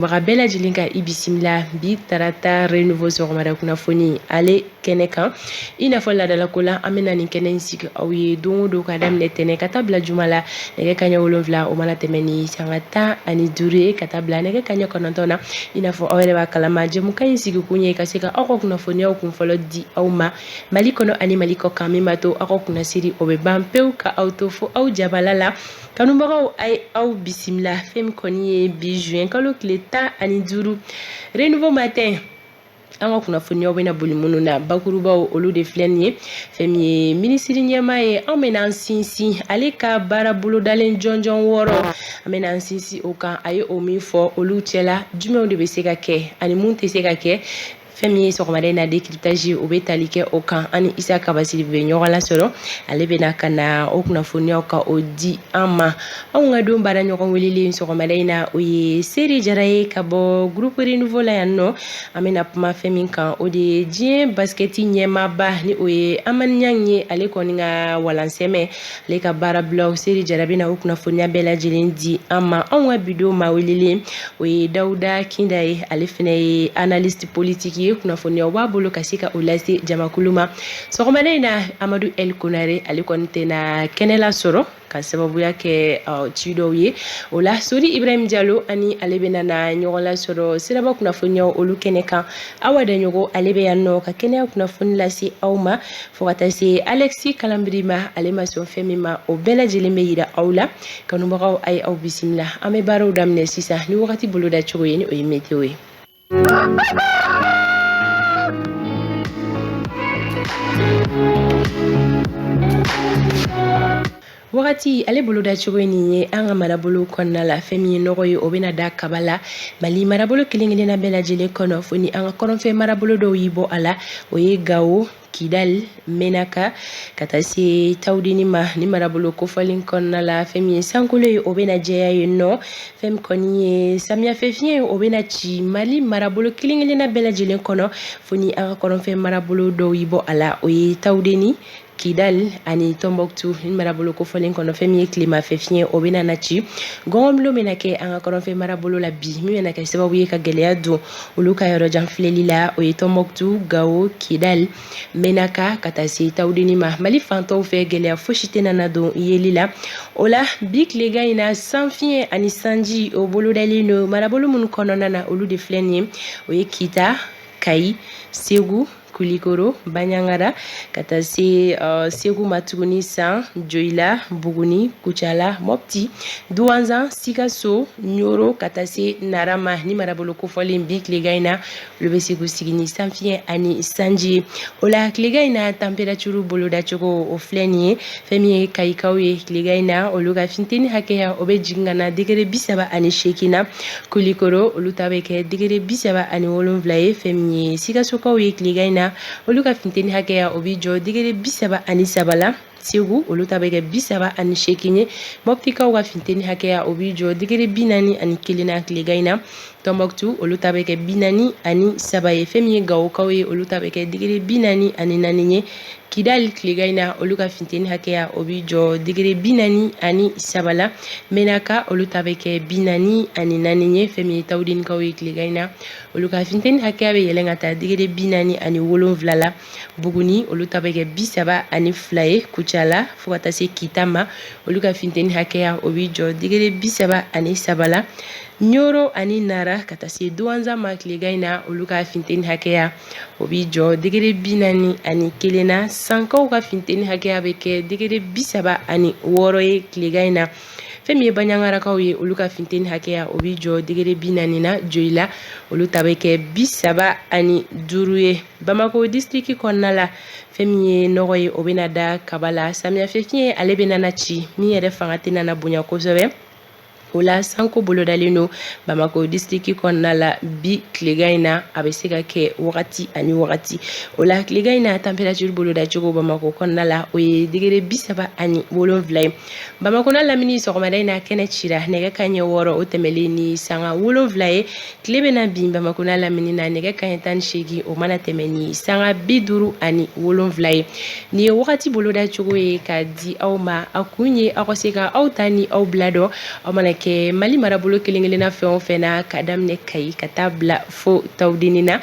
Bela jilinka ibisimila bi tarata renouveau sɔgɔmada kunnafoni ale kɛnɛ kan I n'a fɔ ladalako la an bɛna nin kɛnɛ in sigi aw ye don o don ka daminɛ tɛnɛ ka taa bila juma la nɛgɛ kaɲɛ 7 o mana tɛmɛ ni sanga 15 ye ka taa bila nɛgɛ kaɲɛ 9 na I n'a fɔ aw yɛrɛ b'a kalama jɛmukan in sigi kun ye ka se ka aw ka kunnafoniyaw kunfɔlɔ di aw ma Mali kɔnɔ ani Mali kɔ kan min b'a to aw ka kunnasiri o bɛ ban pewu ka aw to fo aw jabala la kanubagaw ay aw bisimila fɛn min kɔni ye bi juin kalo tile 15 renouveau matin an ka kunnafoniyaw bɛna boli minnu na bakurubaw olu de filɛ nin ye fɛn min ye minisiri ɲɛmaa ye an bɛna an sinsin ale ka baara bolodalen jɔnjɔn wɔɔrɔ an bɛna an sinsin o kan a ye o min fɔ olu cɛla jumɛnw de bɛ se ka kɛ ani mun tɛ se ka kɛ fɛn min ye sɔgɔmada in na décryptage o bɛ tali kɛ o kan ani Isa Kabasiri bɛ ɲɔgɔn lasɔrɔ ale bɛna ka na o kunnafoniyaw ka o di an ma anw ka don baara ɲɔgɔn welelen sɔgɔmada in na o ye Seri Jara ye ka bɔ groupe renouveau la yan nɔ an bɛna kuma fɛn min kan o de ye diɲɛ basketi ɲɛmaaba ni o ye Amani Ɲang ye ale kɔni ka walansɛmɛ ale ka baara bilaw Seri Jara bɛna o kunnafoniya bɛɛ lajɛlen di an ma anw ka bidon ma welelen o ye Dawuda Kinda ye ale fɛnɛ ye analyste politique ye kunnafoniyaw b'a bolo ka se ka o lase jamakulu ma sɔgɔmada in na Amadu El Konare ale kɔni tɛna kɛnɛ la sɔrɔ ka sababuya kɛ ci dɔw ye o la Sori Ibrahim Diallo ani ale bɛna na ɲɔgɔn la sɔrɔ siraba kunnafoniyaw olu kɛnɛ kan Awa Daɲogo ale bɛ yan nɔ ka kɛnɛya kunnafoni lase aw ma fo ka taa se Alexis Kalambiri ma ale ma sɔn fɛn min ma o bɛɛ lajɛlen bɛ yira aw la kanubagaw ay aw bisimila an bɛ baaraw daminɛ sisan ni wagati boloda cogo ye ni o ye météo ye wagati ale boloda cogo nin ye an ka marabolo kɔnɔna la fɛn min ye nɔgɔ ye o bɛna da kaba la Mali marabolo kelen-kelenna bɛɛ lajɛlen kɔnɔ fo ni an ka kɔrɔnfɛ marabolo dɔw y'i bɔ a la o ye Gao Kidal Menaka ka taa se Tawudini ma ni marabolo kofɔlen kɔnɔna la fɛn min ye sankolo ye o bɛna jɛya yen nɔ fɛn min kɔni ye samiyafɛ fiɲɛ ye o bɛna ci Mali marabolo kelen-kelenna bɛɛ lajɛlen kɔnɔ fo ni an ka kɔrɔnfɛ marabolo dɔw y'i bɔ a la o ye Tawudini Kidal ani Tombouctou ni marabolo kofɔlen kɔnɔ fɛn min ye tilemafɛ fiɲɛ o bɛna na ci gɔngɔnbilo bɛna kɛ an ka kɔrɔnfɛ marabolo la bi min bɛna kɛ sababu ye ka gɛlɛya don olu ka yɔrɔ jan filɛli la o ye Tombouctou Gao Kidal Menaka ka taa se Tawudini ma Mali fantɔw fɛ gɛlɛya fosi tɛna na don yeli la o la bi tilegan in na san fiɲɛ ani sanji o bolodalen don marabolo minnu kɔnɔna na olu de filɛ nin ye o ye Kita Kayi Segu Kulikoro Baɲangara ka taa se Segu ma tuguni san Joyila Buguni Kucala Mopti Douanzan Sikaso Nioro ka taa se Narama ni marabolo kofɔlen bi tilegan in na olu bɛ se k'u sigi ni san fiɲɛ ani sanji o la tilegan in na température bolodacogo o filɛ nin ye fɛn min ye Kayikaw ye tilegan in na olu ka funteni hakɛya o bɛ jigin ka na degré 38 na Kulikoro olu ta bɛ kɛ degré 37 ye fɛn min ye Sikasokaw ye tilegan in na olu ka funteni hakɛya o bɛ jɔ degré 33 la Segu olu ta bɛ kɛ 38 ye Moptikaw ka funteni hakɛya o bɛ jɔ degré 41 na tilegan in na Tombouctou olu ta bɛ kɛ 43 ye fɛn min ye Gawokaw ye olu ta bɛ kɛ degré 44 ye Kidal tilegan in na olu ka funteni hakɛya o bɛ jɔ degré 43 la Menaka olu ta bɛ kɛ 44 ye fɛn min ye Tawudinikaw ye tilegan in na olu ka funteni hakɛya bɛ yɛlɛn ka taa degré 47 la Buguni olu ta bɛ kɛ 32 ye Kucala fo ka taa se Kita ma olu ka funteni hakɛya o bɛ jɔ degré 33 la Nioro ani Nara ka taa se Douanza ma tilegan in na olu ka funteni hakɛya o bɛ jɔ degré 41 na Sankaw ka funteni hakɛya bɛ kɛ degré 36 ye tilegan in na fɛn min ye Baɲangarakaw ye olu ka funteni hakɛya o bɛ jɔ degré 40 na Joyila olu ta bɛ kɛ 35 ye Bamako district kɔnɔna la fɛn min ye nɔgɔ ye o bɛna da kaba la samiyafɛ fiɲɛ ale bɛna na ci min yɛrɛ fanga tɛna na bonya kosɛbɛ o la sanko bolodalen don Bamako district kɔnɔna la bi tilegan in na a bɛ se ka kɛ wagati ani wagati o la tilegan in na température bolodacogo Bamako kɔnɔna la o ye degré 37 ye Bamako na lamini sɔgɔmada in na kɛnɛ cira nɛgɛ kaɲɛ 6 o tɛmɛlen ni sanga 7 ye tile bɛna bin Bamako na lamini na nɛgɛ kaɲɛ 18 o mana tɛmɛ ni sanga 57 ye ni ye wagati bolodacogo ye ka di aw ma a kun ye aw ka se ka aw ta ni aw bila dɔ aw mana kɛ Mali marabolo kelen-kelenna fɛn o fɛn na ka daminɛ Kayi ka taa bila fo Tawudeni na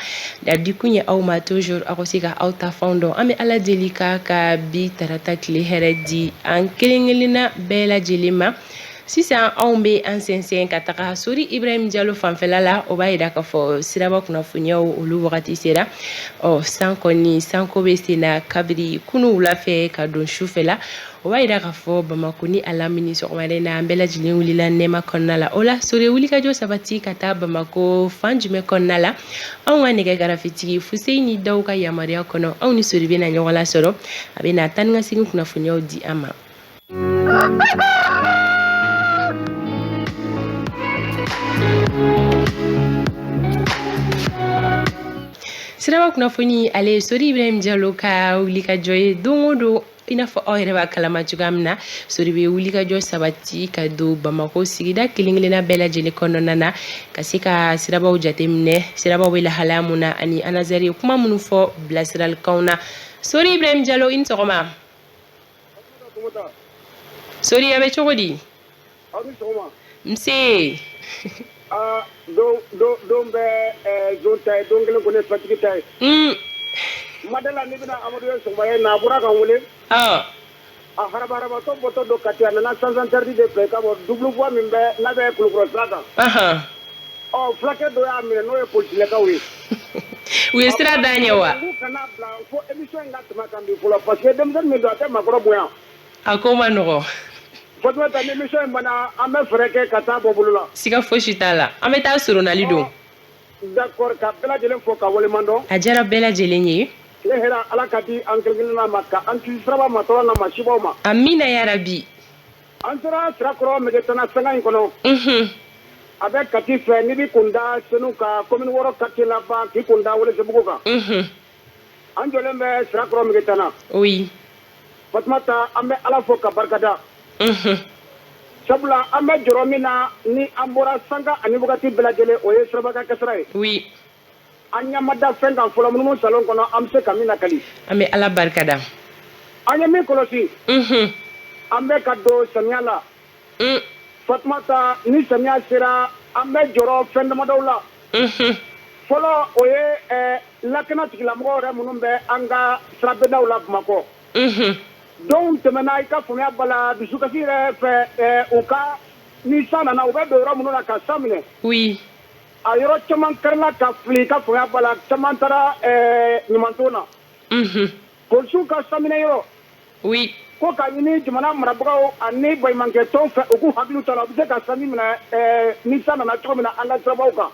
di kun ye aw ma toujours aw ka se ka aw ta fanw dɔn an bɛ Ala deli ka bi tarata tile hɛrɛ di an kelen-kelenna bɛɛ lajɛlen ma sisan anw bɛ an sɛnsɛn ka taga Sori Ibrahim Diallo fanfɛla la o b'a yira k'a fɔ siraba kunnafoniyaw olu wagati sera san kɔni sanko bɛ sen na kabiri kunu wula fɛ ka don sufɛ la o b'a yira k'a fɔ Bamako ni a lamini sɔgɔmada in na an bɛɛ lajɛlen wulila nɛɛma kɔnɔna la o la Sori wulikajɔ sabati ka taa Bamako fan jumɛn kɔnɔna la anw ka nɛgɛ garafitigi Fuseni Dawu ka yamaruya kɔnɔ anw ni Sori bɛna ɲɔgɔn lasɔrɔ a bɛna taa ni ka segin kunnafoniyaw di an ma. Siraba kunnafoni ale Sori Ibrahim Diallo ka wulikajɔ ye don o don i n'a fɔ aw yɛrɛ b'a kalama cogoya min na Sori bɛ wulikajɔ sabati ka don Bamako sigida kelen-kelenna bɛɛ lajɛlen kɔnɔna na ka se ka sirabaw jateminɛ sirabaw bɛ lahalaya mun na ani anazɛri ye kuma minnu fɔ bilasiralikanw na Sori Ibrahim Diallo i ni sɔgɔma Sori a bɛ cogo di nse don bɛ zone ta ye don kelen ko ne fatigi ta ye madala ni bɛna Amadu ye sɔgɔma ye na bɔra kan wele a harabaratɔ bɔtɔ don Kati a nana sans interdit de filɛ ka bɔ double voie min bɛ n'a bɛ Kulukɔrɔ sira kan fulakɛ dɔ y'a minɛ n'o ye polisilakaw ye u ye sira d'an ye wa kana bila fo émission in ka tɛmɛ kan bi fɔlɔ parce que denmisɛnnin min don a tɛ maakɔrɔ bonya a ko ma nɔgɔ Fatumata ni émission in banna an bɛ fɛɛrɛ kɛ ka taa bɔ bolo la siga fosi t'a la an bɛ taa soronnali don d'accord ka bɛɛ lajɛlen fo ka waleman dɔn a diyara bɛɛ lajɛlen ye tile hɛrɛ Ala ka di an kelen-kelenna ma ka an kisi siraba ma tɔɔrɔ na ma sibaw ma amina yarabi an sera sirakɔrɔ Megetana sanga in kɔnɔ a bɛ Kati fɛ n'i b'i kun da Senu ka commune wɔɔrɔ quartier laban k'i kun da Welesebugu kan an jɔlen bɛ sirakɔrɔ Megetana oui Fatumata an bɛ Ala fo ka barikada sabula an bɛ jɔrɔ min na ni an bɔra sanga ani wagati bɛɛ lajɛlen o ye sirabaka kasara ye oui an ɲɛ ma da fɛn kan fɔlɔ minnu salon kɔnɔ an bɛ se ka min lakali an bɛ Ala barikada an ye min kɔlɔsi an bɛ ka don samiya la Fatumata ni samiya sera an bɛ jɔrɔ fɛn damadɔw la fɔlɔ o ye lakana tigilamɔgɔw yɛrɛ minnu bɛ an ka sirabɛdaw la Bamakɔ donc tɛmɛna i ka faamuya bala dusukasi yɛrɛ fɛ u ka ni san nana u bɛ don yɔrɔ minnu na ka san minɛ oui a yɔrɔ caman kɛrɛla ka fili i ka faamuya bala caman taara ɲumanton na polisiw ka san minɛ yɔrɔ oui ko ka ɲini jamana marabagaw ani baɲumankɛ tɔnw fɛ u k'u hakili to a la u bɛ se ka sanni minɛ ni san nana cogo min na an ka sirabaw kan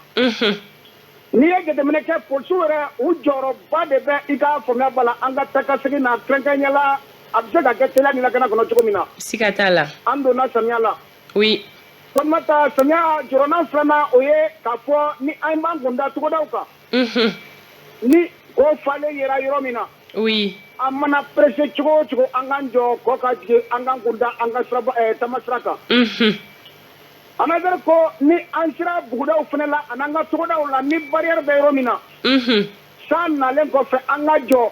n'i ye jateminɛ kɛ polisiw yɛrɛ u jɔyɔrɔba de bɛ i ka faamuya bala an ka taa ka segin na kɛrɛnkɛrɛnnenya a bɛ se ka kɛ teliya ni lakana kɔnɔ cogo min na siga t'a la an donna samiya la oui Fatumata samiya jɔrɔna filanan o ye k'a fɔ ni an b'an kun da togodaw kan ni o falen yera yɔrɔ min na oui an mana presse cogo o cogo an k'an jɔ kɔ ka jigin an k'an kun da an ka tamasira kan anazɛri ko ni an sera bugudaw fana la an'an ka togodaw la ni barrière bɛ yɔrɔ min na san nalen kɔfɛ an ka jɔ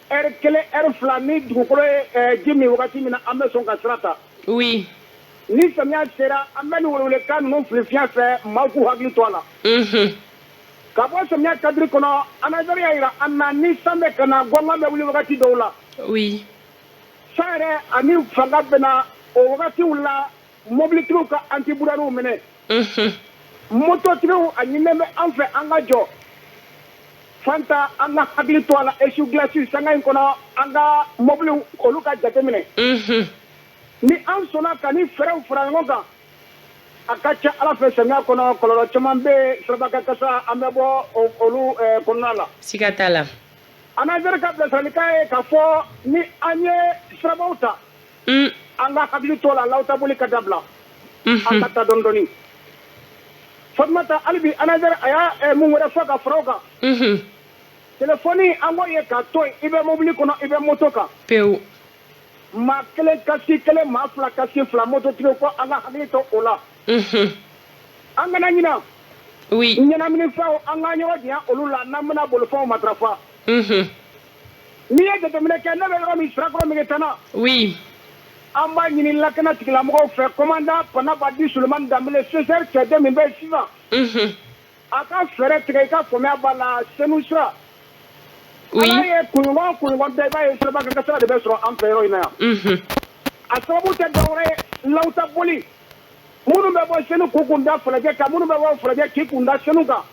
heure kelen heure fila ni dugukolo ye ji min wagati min na an bɛ sɔn ka sira ta oui ni samiya sera an bɛ nin welewelekan ninnu fili fiɲɛ fɛ maaw k'u hakili to a la ka bɔ samiya kadiri kɔnɔ anazɛri y'a jira an na ni san bɛ ka na gɔngɔn bɛ wuli wagati dɔw la oui san yɛrɛ ani fanga bɛ na o wagatiw la mobilitigiw ka antiburariw minɛ mototigiw a ɲininen bɛ an fɛ an ka jɔ fanta an ka hakili to a la essuie glace sanga in kɔnɔ an ka mobiliw olu ka jateminɛ ni an sɔnna ka ni fɛɛrɛw fara ɲɔgɔn kan a ka ca Ala fɛ samiya kɔnɔ kɔlɔlɔ caman bɛ sirabaka kasa an bɛ bɔ olu kɔnɔna la siga t'a la anazɛri ka bilasiralikan ye k'a fɔ ni an ye sirabaw ta an ka hakili to la lawtaboli ka dabila an ka taa dɔɔni dɔɔni Fatumata hali bi anazɛri a y'a mun wɛrɛ fɔ ka fara o kan telefɔni an b'o ye k'a to yen i bɛ mobili kɔnɔ i bɛ moto kan pewu maa kelen kasi kelen maa fila kasi fila mototigiw ko an ka hakili to o la an kana ɲina oui ɲɛnaminifɛnw an ka ɲɔgɔn diya olu la n'an bɛna bolifɛnw matarafa n'i ye jateminɛ kɛ ne bɛ yɔrɔ min sirakɔrɔ Megetana oui an b'a ɲini lakana tigilamɔgɔw fɛ commandant Pana Badi Sulemani Danbele CCR cɛden min bɛ sisan a ka fɛɛrɛ tigɛ i ka faamuya b'a la Senu sira ala ye kunɲɔgɔn bɛɛ i b'a ye siraba kan kasara de bɛ sɔrɔ an fɛ yɔrɔ in na yan a sababu tɛ dɔwɛrɛ ye lawuta boli minnu bɛ bɔ Senu k'u kun da Falajɛ kan minnu bɛ bɔ Falajɛ k'i kun da Senu kan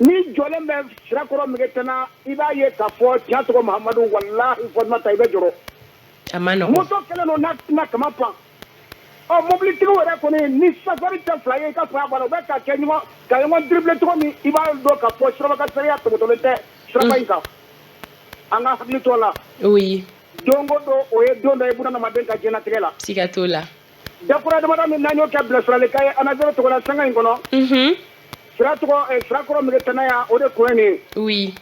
ni jɔlen bɛ sirakɔrɔ Megettana i b'a ye k'a fɔ tiɲɛ tɔgɔ Mahamadu walahi Fatumata i bɛ jɔrɔ moto kɛlen don n'a kama pan mobilitigiw yɛrɛ kɔni ni safari tɛ fila ye i ka faya b'a la u bɛ ka ɲɔgɔn dribble cogo min i b'a dɔn k'a fɔ siraba ka sariya tɔbɔtɔlen tɛ siraba in kan an ka hakili to a la don o don o ye don dɔ ye bunadamaden ka diɲɛlatigɛ la siga t'o la dakura damada min n'an y'o kɛ bilasiralikan ye anazɛrɛ tɔgɔ la sanga in kɔnɔ sirakɔrɔ Megettana yan o de kun ye nin ye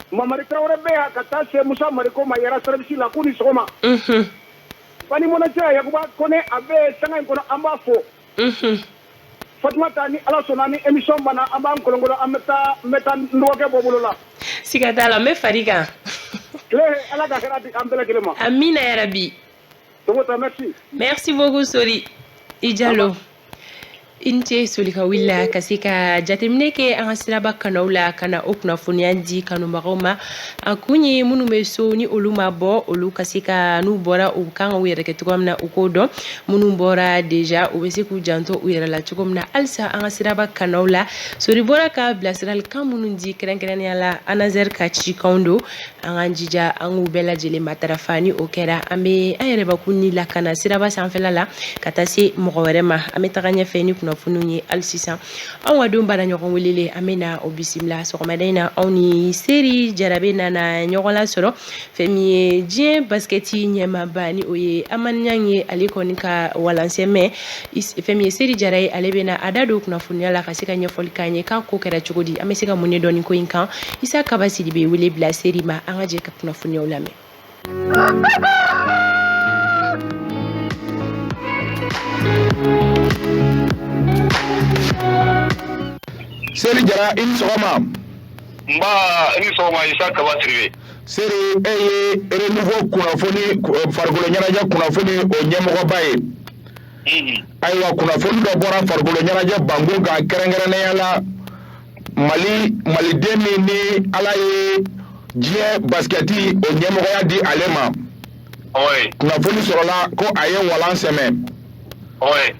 Mamadi Traoré bɛ yan ka taa se Musa Mariko ma yɛrɛ service la k'u ni sɔgɔma Fani Mɔnɛcɛ Yakuba Kone a bɛ sanga in kɔnɔ an b'a fo Fatumata ni Ala sɔnna ni émission banna an b'an kolonkolon an bɛ taa n dɔgɔkɛ bɔ bolo la siga t'a la n bɛ far'i kan tile Ala ka hɛrɛ di an bɛɛ lajɛlen ma amina yarabi merci beaucoup Sori i Jalo Inte solika willa ka se ka jateminɛ kɛ an ka siraba kanaw la ka na o kunnafoniya di kanubagaw ma a kun ye minnu bɛ so ni olu ma bɔ olu ka se ka n'u bɔra u kan ka u yɛrɛ kɛ cogo min na u k'o dɔn minnu bɔra deja u bɛ se k'u janto u yɛrɛ la cogo min na halisa an ka siraba kanaw la Sori bɔra ka bilasiralikan minnu di kɛrɛnkɛrɛnnenya la Anazɛri ka cikanw don an k'an jija an k'u bɛɛ lajɛlen matarafa ni o kɛra an bɛ an yɛrɛbakun ni lakana siraba sanfɛla la ka taa se mɔgɔ wɛrɛ ma an bɛ taga ɲɛfɛ ni kunnafoniw ye hali sisan anw ka don baara ɲɔgɔn welele an bɛ na o bisimila sɔgɔmada in na anw ni Seri Jarabe nana ɲɔgɔn lasɔrɔ fɛn min ye diɲɛ baskɛti ɲɛmaaba ni o ye Amani Ɲang ye ale kɔni ka walansɛ mɛn fɛn min ye Seri Jara ye ale bɛ na a da don kunnafoniya la ka se ka ɲɛfɔli k'an ye k'a ko kɛra cogo di an bɛ se ka mun de dɔn nin ko in kan Isa Kaba Sidibe wele bila Seri ma an ka jɛ ka kunnafoniyaw lamɛn. Seri Jara i ni sɔgɔma. Nba i ni sɔgɔma Isa Kaba Sidibe. Seri e ye renouveau kunnafoni farikolo ɲɛnajɛ kunnafoni o ɲɛmɔgɔba ye. Ayiwa kunnafoni dɔ bɔra farikolo ɲɛnajɛ bangun kan kɛrɛnkɛrɛnnenya la maliden min ni Ala ye diɲɛ baskɛti o ɲɛmɔgɔya di ale ma. Kunnafoni sɔrɔla ko a ye walan sɛmɛ.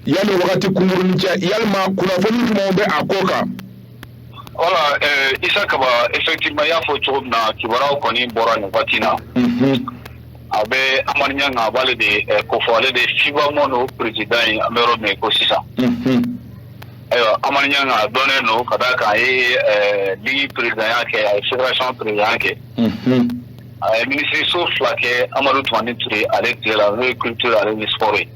Yani wagati kunkurunin cɛ yalima kunnafoni jumɛnw bɛ a ko kan. Voilà, Isa Kaba, effectivement, il y a faux trop na kibaraw kɔni bɔra nin waati na. A bɛ Amani Ɲang a b'ale de kofɔ ale de FIBA Mono président ye an bɛ yɔrɔ min ko sisan. Ayiwa Amani Ɲang a dɔnnen don ka d'a kan a ye ligue président ya kɛ a ye fédération président kɛ. A ye ministre so 2 kɛ Amadu Tumani Ture ale tile la n'o ye culture ale ni sport ye.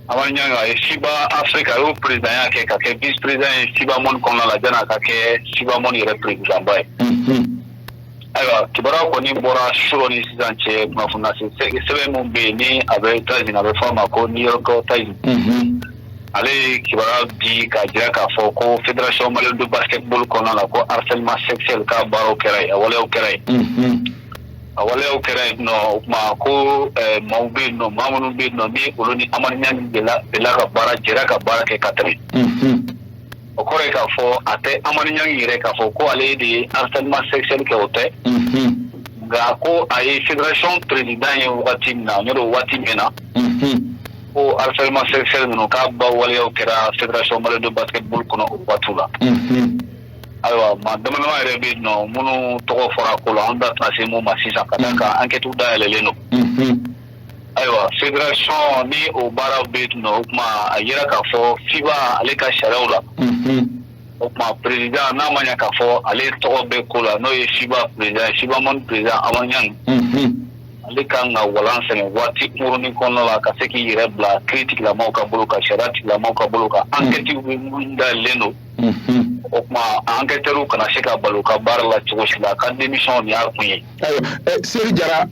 Amani Ɲang a ye FIBA Afrique a y'o président ya kɛ ka kɛ vice président ye FIBA Monde kɔnɔna la janni a ka kɛ FIBA Monde yɛrɛ président ba ye. Ayiwa kibaruya kɔni bɔra suro ni sisan cɛ kunnafoni lase sɛbɛn min bɛ yen ni a bɛ États-Unis a bɛ fɔ a ma ko New York Times. Ale ye kibaruya di ka jira k'a fɔ ko fédération malienne de basketball kɔnɔna la ko harcèlement sexuel ka baaraw kɛra yen a waleyaw kɛra yen. A waleyaw kɛra yen nɔ o tuma ko maaw bɛ yen nɔ maa minnu bɛ yen nɔ ni olu ni Amani Ɲang delila ka baara jɛra ka baara kɛ ka tɛmɛ. O kɔrɔ ye k'a fɔ a tɛ Amani Ɲang yɛrɛ k'a fɔ ko ale de ye harcèlement sexuel kɛ o tɛ. Nka ko a ye fédération président ye wagati min na n'o don waati min na. Ko harcèlement sexuel ninnu k'a ba waleyaw kɛra fédération malienne de basketball kɔnɔ o waatiw la. Ayiwa maa damadama yɛrɛ bɛ yen nɔ minnu tɔgɔ fɔra ko la an da tɛna se mun ma sisan ka d'a kan enquête dayɛlɛlen don. Ayiwa fédération ni o baaraw bɛ yen nɔ o tuma a yera k'a fɔ FIBA ale ka sariyaw la. O tuma président n'a ma ɲɛ k'a fɔ ale tɔgɔ bɛ ko la n'o ye FIBA président FIBA Monde président Amani Ɲang. Ale kan ka walan sɛnɛ waati kunkurunin kɔnɔna la ka se k'i yɛrɛ bila kiiri tigilamɔgɔw ka bolo kan sariya tigilamɔgɔw ka bolo kan enquêtes bɛ minnu dayɛlɛlen don. O tuma enquêteurs kana se ka balo ka baara la cogo si la a ka démission nin y'a kun ye. Ayiwa Seri Jara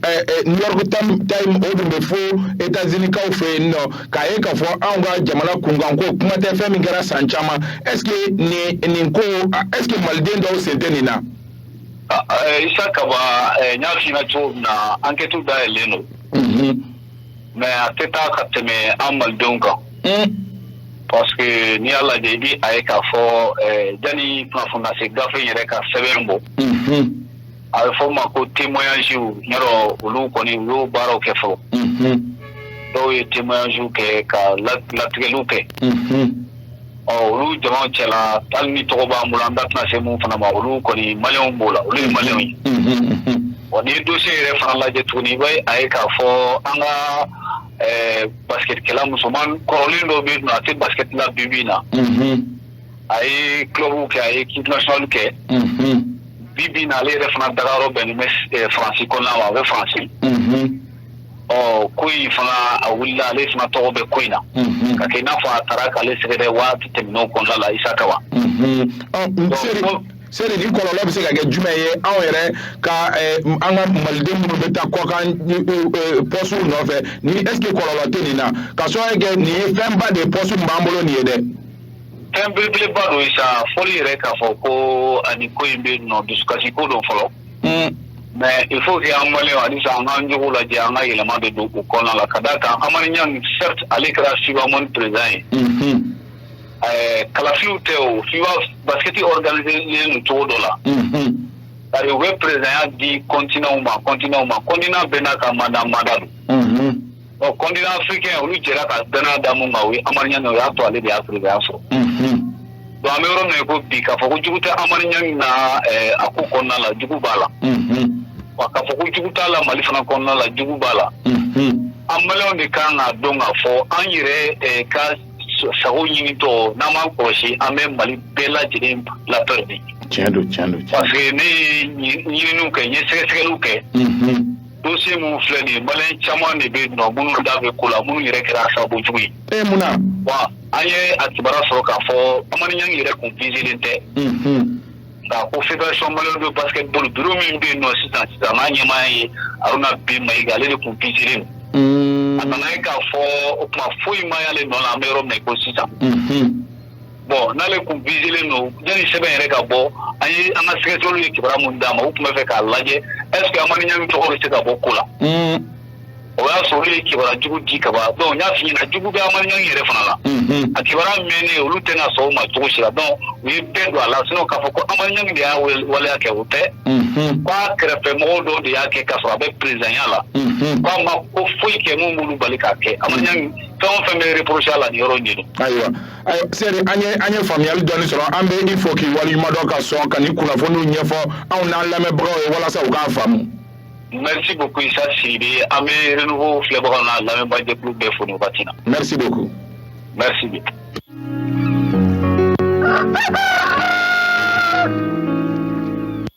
New York Times o dun bɛ fo États-Unis kaw fɛ yen nɔ k'a ye k'a fɔ anw ka jamana kunkan ko kuma tɛ fɛn min kɛra san caman est-ce que nin ko est-ce que maliden dɔw sen tɛ nin na. Isa Kaba n y'a f'i ɲɛna cogo min na enquêtes dayɛlɛlen don. mais a tɛ taa ka tɛmɛ an malidenw kan parce que ni y'a lajɛ i bi a ye k'a fɔ jani kunnafoni lase gafe yɛrɛ ka sɛbɛn bɔ a bɛ fɔ o ma ko témoignage yɔrɔ olu kɔni u y'o baaraw kɛ fɔlɔ dɔw ye témoignage kɛ ka latigɛliw kɛ olu jamaw cɛla hali ni tɔgɔ b'an bolo an da tɛna se mun fana ma olu kɔni maliyɛnw b'o la olu ye maliyɛnw ye ni ye dossier yɛrɛ fana lajɛ tuguni i b'a ye a ye k'a fɔ an ka basketkɛla musoman kɔrɔlen dɔw bɛ yen nɔ a tɛ basket la bi bi in na a ye club kɛ a ye équipe nationale kɛ bi bi in na ale yɛrɛ fana dagayɔrɔ bɛnnen bɛ faransi kɔnɔna ma a bɛ faransi ko in fana a wulila ale fana tɔgɔ bɛ ko in na ka kɛ i n'a fɔ a taara k'ale sɛgɛrɛ waati tɛmɛnenw kɔnɔna la Isaka wa Seri ni kɔlɔlɔ bɛ se ka kɛ jumɛn ye anw yɛrɛ ka an ka maliden minnu bɛ taa kɔkan pɔsiw nɔfɛ ni est-ce que kɔlɔlɔ tɛ nin na ka sababu kɛ nin ye fɛnba de pɔsiw b'an bolo nin ye dɛ fɛn belebeleba dɔ ye sa fɔli yɛrɛ k'a fɔ ko ani ko in bɛ nɔ dusukasi ko dɔ fɔlɔ mais il faut que an maliyɛnw halisa an k'an jogo lajɛ an ka yɛlɛma de don o kɔnɔna la ka d'a kan Amadu Ɲangi certes ale kɛra FIBA Monde président ye kalafiw tɛ o FIBA basket organisé len cogo dɔ la bari u bɛ présidenya di continent ma continent bɛɛ n'a ka manda don continent africain olu jɛra ka danaya da mun kan o ye Amadu Ɲangi o y'a to ale de y'a président sɔrɔ donc an bɛ yɔrɔ min ko bi k'a fɔ ko jugu tɛ Amadu Ɲangi na a ko kɔnɔna la jugu b'a la wa k'a fɔ ko jugu t'a la Mali fana kɔnɔna la jugu b'a la an maliyɛnw de kan k'a dɔn k'a fɔ an yɛrɛ ka sago ɲinitɔ n'an m'an kɔlɔsi an bɛ Mali bɛɛ lajɛlen laperdi tiɲɛ don parce que ne ye ɲininiw kɛ n ye sɛgɛsɛgɛliw kɛ dossier mun filɛ nin ye maliyɛn caman de bɛ yen nɔ minnu da bɛ ko la minnu yɛrɛ kɛra sababu jugu ye munna wa an ye a kibaruya sɔrɔ k'a fɔ Amadu Ɲangi yɛrɛ kun viselen tɛ nka ko fédération malienne de basketball bureau min bɛ yen nɔ sisan n'a ɲɛmaa ye Haruna B Mayiga ale de kun viselen don a nana ye k'a fɔ o tuma foyi ma y'ale nɔ la an bɛ yɔrɔ min na ko sisan bon n'ale kun viselen don yanni sɛbɛn yɛrɛ ka bɔ an ye an ka sɛgɛsɛgɛliw ye kibaruya mun d'a ma u tun bɛ fɛ k'a lajɛ est ce que Amadu Ɲangi tɔgɔ bɛ se ka bɔ ko la o y'a sɔrɔ olu ye kibaruya jugu di ka ban donc n y'a f'i ɲɛna jugu bɛ Amadu Ɲangi yɛrɛ fana la a kibaruya mɛnnen olu tɛna sɔn o ma cogo si la donc u ye bɛɛ don a la sinon k'a fɔ ko Amadu Ɲangi de y'a waleya kɛ o tɛ k'a kɛrɛfɛmɔgɔw dɔw de y'a kɛ k'a sɔrɔ a bɛ présidenya la k'a ma ko foyi kɛ mun b'olu bali k'a kɛ Amadu Ɲangi fɛn o fɛn bɛ reproché a la nin yɔrɔ in de don. Ayiwa Seri an ye faamuyali dɔɔni sɔrɔ an bɛ i fo k'i waleɲuman dɔn ka sɔn ka nin kunnafoniw ɲɛfɔ anw n'an lamɛnbagaw ye walasa u k'a faamu. Merci beaucoup Issa Sidi an bɛ renouveau filɛbagaw n'a lamɛnbajɛkulu bɛɛ fo nin wagati na. Merci beaucoup. Merci bien.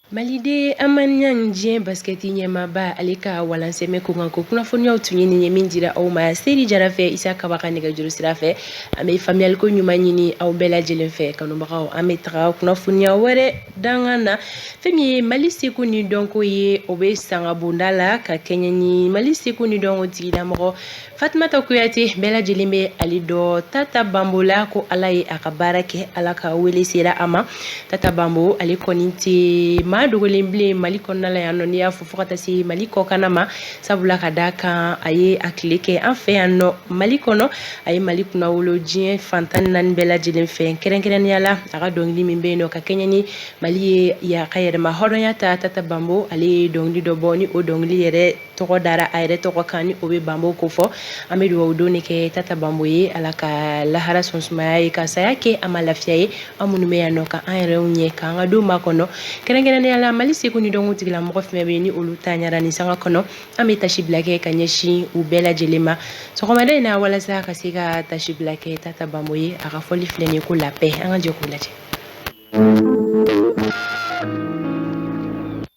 Malide Amadu Ɲangi diɲɛ basketi ɲɛmaaba ale ka walansɛmɛ ko kan ko kunnafoniyaw tun ye nin ye min dira aw ma Seri Jara fɛ Isa Kaba ka nɛgɛjuru sira fɛ an bɛ faamuyaliko ɲuman ɲini aw bɛɛ lajɛlen fɛ kanubagaw an bɛ taga kunnafoniya wɛrɛ dangan na fɛn min ye Mali seko ni dɔnko ye o bɛ sanga bonda la ka kɛɲɛ ni Mali seko ni dɔnko tigilamɔgɔ Fatumata Kuyate bɛɛ lajɛlen bɛ ale dɔ Tata Bambo la ko Ala ye a ka baara kɛ Ala ka wele sera a ma Tata Bambo ale kɔni tɛ maa dogolen bilen Mali kɔnɔna la yan nɔ n'i y'a fɔ fo ka taa se Mali kɔkanna ma sabula ka d'a kan a ye a tile kɛ an fɛ yan nɔ Mali kɔnɔ a ye Mali kunnawolo diɲɛ fantan naani bɛɛ lajɛlen fɛ kɛrɛnkɛrɛnnenya la a ka dɔnkili min bɛ yen nɔ ka kɛɲɛ ni Mali ye a ka yɛrɛma hɔrɔnya ta Tata Bambo ale ye dɔnkili dɔ bɔ ni o dɔnkili yɛrɛ tɔgɔ dara a yɛrɛ tɔgɔ kan ni o bɛ Bambo ko fɔ an bɛ dugawu don de kɛ Tata Bambo ye Ala ka lahara sɔnsumaya ye ka saya kɛ a ma lafiya ye an minnu bɛ yan nɔ ka an yɛrɛw ɲɛ k'an ka don makɔnɔ kɛrɛnkɛrɛnnenya la Mali seko ni dɔnko tigilamɔgɔ fɛn bɛ yen ni olu ta ɲara nin sanga kɔnɔ an bɛ tasi bila kɛ ka ɲɛsin u bɛɛ lajɛlen ma sɔgɔmada in na walasa ka se ka tasi bila kɛ Tata Bambo ye a ka fɔli filɛ nin ye ko la paix an ka jɛ k'u lajɛ.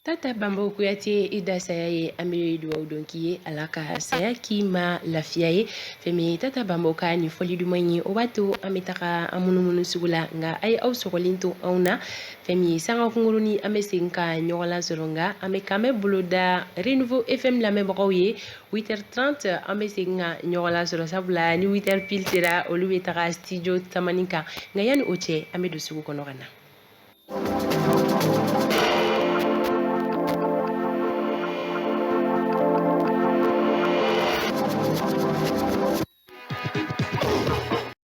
Tata Bambo Kuyate i da saya ye an bɛ dugawu don k'i ye Ala ka saya k'i ma lafiya ye fɛn min Tata Bambo ka nin fɔli duman ye o b'a to an bɛ taga an munumunu sugu la nka a ye aw sɔgɔlen to anw na fɛn min sanga kunkurunin an bɛ segin ka ɲɔgɔn lasɔrɔ nka an bɛ k'an bɛ bolo da Renouveau FM lamɛnbagaw ye 8h30 an bɛ segin ka ɲɔgɔn lasɔrɔ sabula ni 8h pile sera olu bɛ taga studio tamani kan nka yanni o cɛ an bɛ don sugu kɔnɔ ka na.